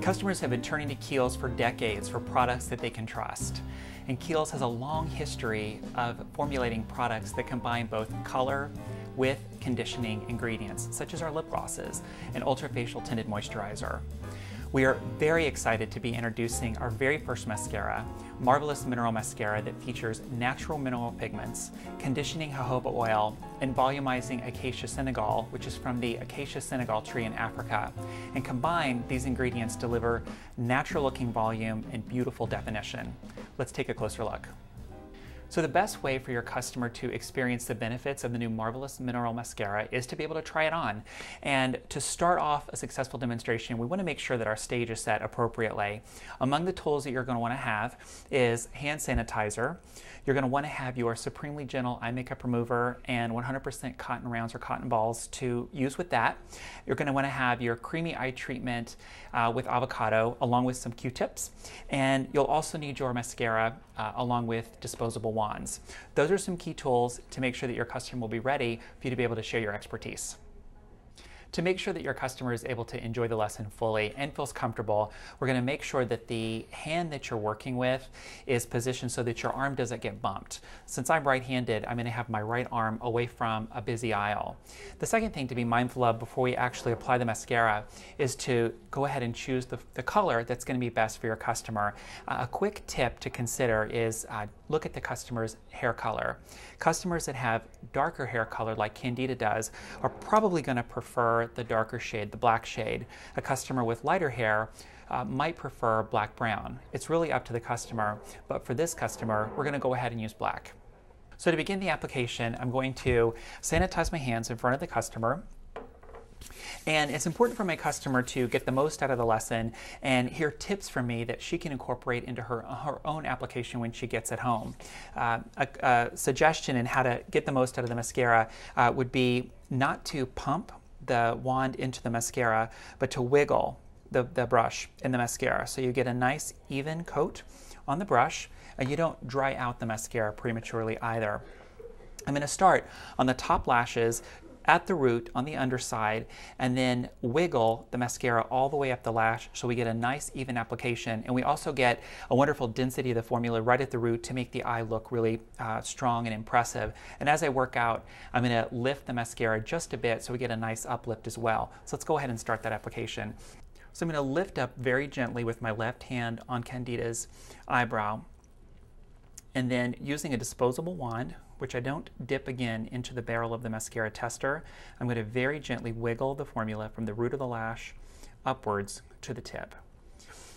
Customers have been turning to Kiehl's for decades for products that they can trust. And Kiehl's has a long history of formulating products that combine both color with conditioning ingredients, such as our lip glosses and ultrafacial tinted moisturizer. We are very excited to be introducing our very first mascara, Marvelous Mineral Mascara, that features natural mineral pigments, conditioning jojoba oil, and volumizing Acacia Senegal, which is from the Acacia Senegal tree in Africa. And combined, these ingredients deliver natural looking volume and beautiful definition. Let's take a closer look. So the best way for your customer to experience the benefits of the new Marvelous Mineral Mascara is to be able to try it on. And to start off a successful demonstration, we want to make sure that our stage is set appropriately. Among the tools that you're going to want to have is hand sanitizer. You're going to want to have your Supremely Gentle Eye Makeup Remover and 100% cotton rounds or cotton balls to use with that. You're going to want to have your creamy eye treatment with avocado along with some Q-tips. And you'll also need your mascara along with disposable wands. Those are some key tools to make sure that your customer will be ready for you to be able to share your expertise. To make sure that your customer is able to enjoy the lesson fully and feels comfortable, we're going to make sure that the hand that you're working with is positioned so that your arm doesn't get bumped. Since I'm right-handed, I'm going to have my right arm away from a busy aisle. The second thing to be mindful of before we actually apply the mascara is to go ahead and choose the color that's going to be best for your customer. A quick tip to consider is look at the customer's hair color. Customers that have darker hair color, like Candida does, are probably going to prefer the darker shade, the black shade. A customer with lighter hair might prefer black brown. It's really up to the customer, but for this customer, we're going to go ahead and use black. So to begin the application, I'm going to sanitize my hands in front of the customer. And it's important for my customer to get the most out of the lesson and hear tips from me that she can incorporate into her own application when she gets at home. A suggestion in how to get the most out of the mascara would be not to pump the wand into the mascara, but to wiggle the brush in the mascara. So you get a nice even coat on the brush and you don't dry out the mascara prematurely either. I'm going to start on the top lashes at the root on the underside and then wiggle the mascara all the way up the lash so we get a nice even application, and we also get a wonderful density of the formula right at the root to make the eye look really strong and impressive. And as I work out, I'm going to lift the mascara just a bit so we get a nice uplift as well. So let's go ahead and start that application. So I'm going to lift up very gently with my left hand on Candida's eyebrow, and then using a disposable wand, which I don't dip again into the barrel of the mascara tester, I'm going to very gently wiggle the formula from the root of the lash upwards to the tip.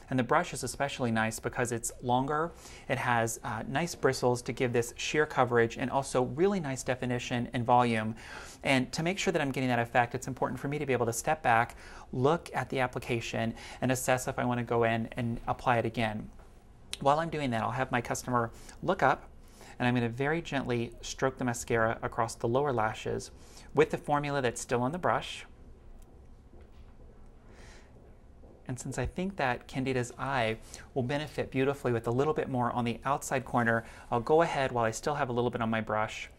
And the brush is especially nice because it's longer, it has nice bristles to give this sheer coverage and also really nice definition and volume. And to make sure that I'm getting that effect, it's important for me to be able to step back, look at the application, and assess if I want to go in and apply it again. While I'm doing that, I'll have my customer look up, and I'm going to very gently stroke the mascara across the lower lashes with the formula that's still on the brush. And since I think that Candida's eye will benefit beautifully with a little bit more on the outside corner, I'll go ahead while I still have a little bit on my brush.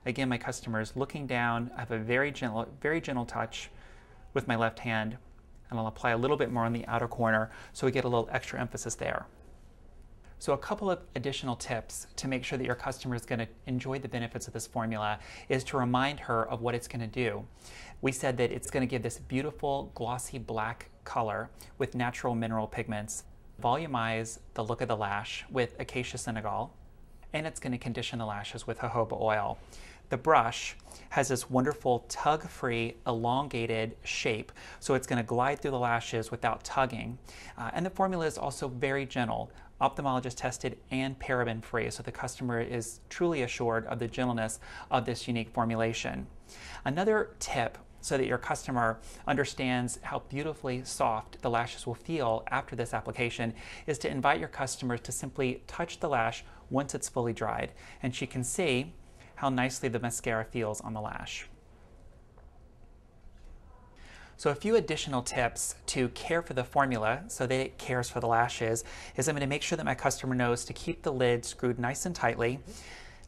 Again, my customer is looking down. I have a very gentle touch with my left hand, and I'll apply a little bit more on the outer corner so we get a little extra emphasis there. So a couple of additional tips to make sure that your customer is going to enjoy the benefits of this formula is to remind her of what it's going to do. We said that it's going to give this beautiful glossy black color with natural mineral pigments, volumize the look of the lash with Acacia Senegal, and it's going to condition the lashes with jojoba oil. The brush has this wonderful tug-free, elongated shape, so it's going to glide through the lashes without tugging. And the formula is also very gentle, ophthalmologist tested and paraben free, so the customer is truly assured of the gentleness of this unique formulation. Another tip so that your customer understands how beautifully soft the lashes will feel after this application is to invite your customer to simply touch the lash once it's fully dried, and she can see how nicely the mascara feels on the lash. So a few additional tips to care for the formula so that it cares for the lashes is I'm going to make sure that my customer knows to keep the lid screwed nice and tightly.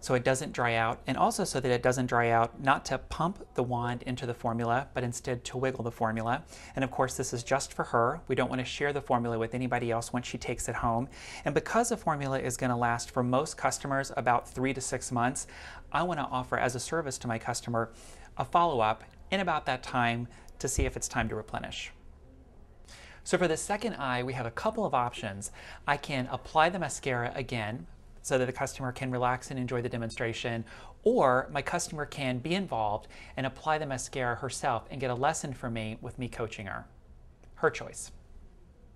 so it doesn't dry out, and also so that it doesn't dry out, not to pump the wand into the formula, but instead to wiggle the formula. And of course, this is just for her. We don't want to share the formula with anybody else once she takes it home. And because the formula is going to last for most customers about 3 to 6 months, I want to offer as a service to my customer a follow-up in about that time to see if it's time to replenish. So for the second eye, we have a couple of options. I can apply the mascara again, so that the customer can relax and enjoy the demonstration, or my customer can be involved and apply the mascara herself and get a lesson from me with me coaching her. Her choice.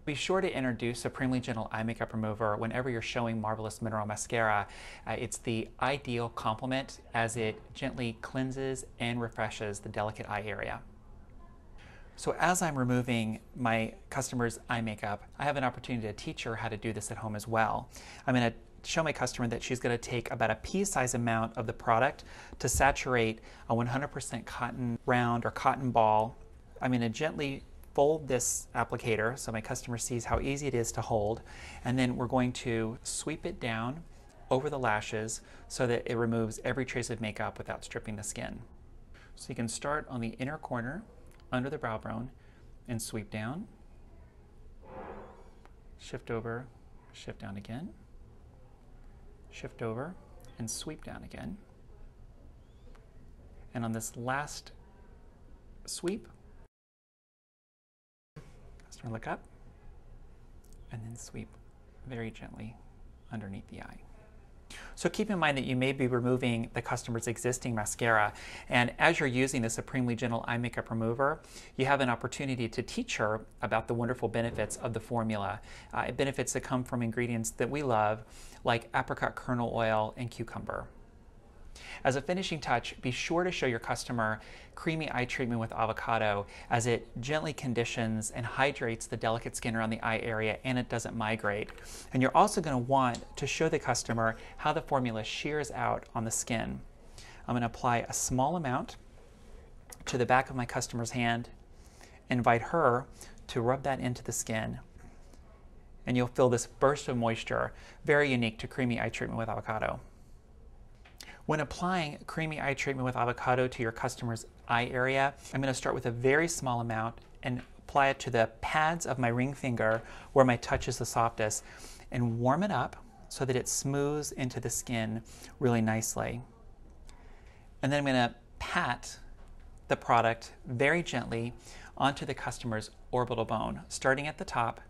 Be sure to introduce Supremely Gentle Eye Makeup Remover whenever you're showing Marvelous Mineral Mascara. It's the ideal complement as it gently cleanses and refreshes the delicate eye area. So as I'm removing my customer's eye makeup, I have an opportunity to teach her how to do this at home as well. I'm going to show my customer that she's going to take about a pea-size amount of the product to saturate a 100% cotton round or cotton ball. I'm going to gently fold this applicator so my customer sees how easy it is to hold, and then we're going to sweep it down over the lashes so that it removes every trace of makeup without stripping the skin. So you can start on the inner corner under the brow bone and sweep down, shift over, shift down again, shift over, and sweep down again. And on this last sweep, customer look up, and then sweep very gently underneath the eye. So keep in mind that you may be removing the customer's existing mascara, and as you're using the Supremely Gentle Eye Makeup Remover, you have an opportunity to teach her about the wonderful benefits of the formula, benefits that come from ingredients that we love, like apricot kernel oil and cucumber. As a finishing touch, be sure to show your customer Creamy Eye Treatment with Avocado, as it gently conditions and hydrates the delicate skin around the eye area and it doesn't migrate. And you're also going to want to show the customer how the formula shears out on the skin. I'm going to apply a small amount to the back of my customer's hand, invite her to rub that into the skin, and you'll feel this burst of moisture, very unique to Creamy Eye Treatment with Avocado. When applying Creamy Eye Treatment with Avocado to your customer's eye area, I'm going to start with a very small amount and apply it to the pads of my ring finger where my touch is the softest, and warm it up so that it smooths into the skin really nicely. And then I'm going to pat the product very gently onto the customer's orbital bone, starting at the top,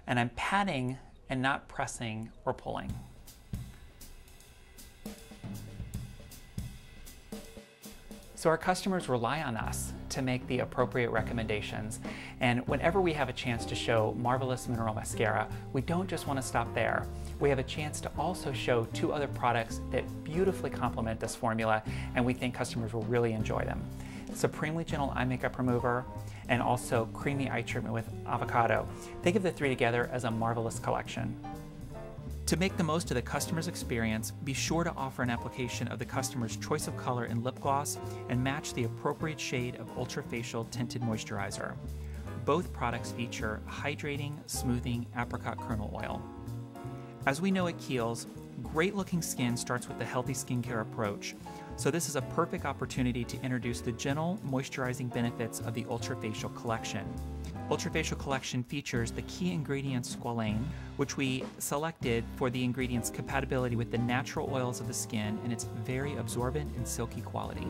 and I'm patting and not pressing or pulling. So our customers rely on us to make the appropriate recommendations, and whenever we have a chance to show Marvelous Mineral Mascara, we don't just want to stop there. We have a chance to also show 2 other products that beautifully complement this formula, and we think customers will really enjoy them. Supremely Gentle Eye Makeup Remover, and also Creamy Eye Treatment with Avocado. Think of the 3 together as a marvelous collection. To make the most of the customer's experience, be sure to offer an application of the customer's choice of color in lip gloss and match the appropriate shade of ultrafacial tinted moisturizer. Both products feature hydrating, smoothing apricot kernel oil. As we know at Kiehl's, great looking skin starts with the healthy skincare approach, so this is a perfect opportunity to introduce the gentle, moisturizing benefits of the Ultrafacial Collection. Ultrafacial Collection features the key ingredient squalane, which we selected for the ingredient's compatibility with the natural oils of the skin and its very absorbent and silky quality.